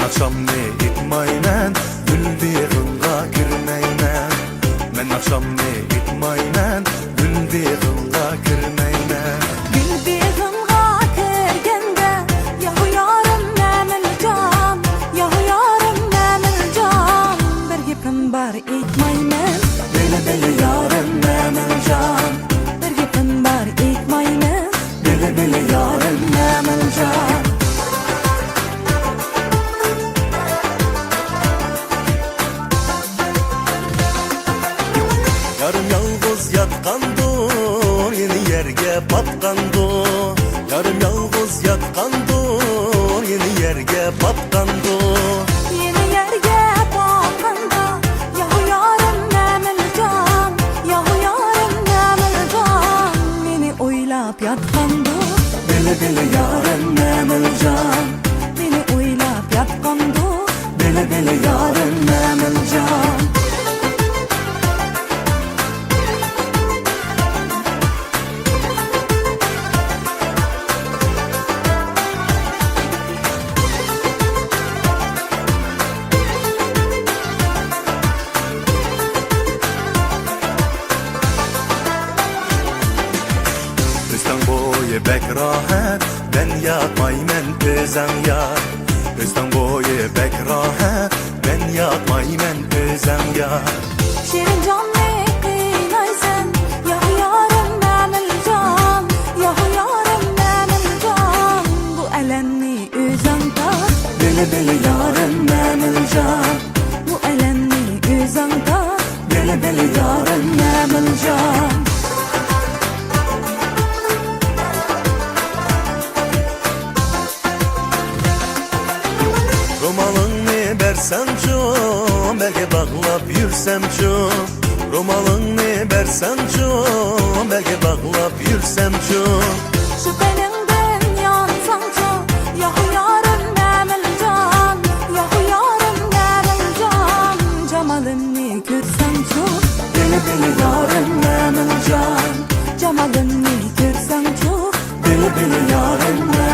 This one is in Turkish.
akşamni etmayman, gül beg'inga kirmayman. Men akşamni etmayman, gül beg'inga kirmayman. Gül beg'inga kirganda, yahu yorim Namiljon, yahu yorim Namiljon. Bir gapim bor aytmayman, Bele bele yorim Namiljon, bir gapim bor aytmayman. bele bele yorim Namiljon. Yarım yalğız yatqandur, yeni yerge batqandur. Yarım yalğız yatqandur, yeni yerge batqandur. Yeni yerga boqqanda, yahu yorim Namiljon, yahu yorim Namiljon. Meni o'ylab yotgandir, Bele bele yorim Namiljon, meni o'ylab yotgandir. bele bele yorim Namiljon. Üstten boyu bek rahat, ben yapmayman özem yar. Üstten boyu bek rahat, ben yapmayman özem yar. Shirin jonni qiynaysan, yahu yorim Namiljon, yahu yorim Namiljon. Bu alamni o'zing tor, Bele bele yorim Namiljon, bu alamni o'zing tor. bele bele yorim Namiljon. Romalını bersen çok, belki bağlap yürsem çok. Romalını bersen çok, belki bağlap yürsem çok. Shu belingdan yonsangchi, yahu yorim Namiljon, yahu yorim Namiljon. Jamalimni ko'rsangchi, Bele bele yorim Namiljon, jamalimni ko'rsangchi. bele bele yorim Namiljon.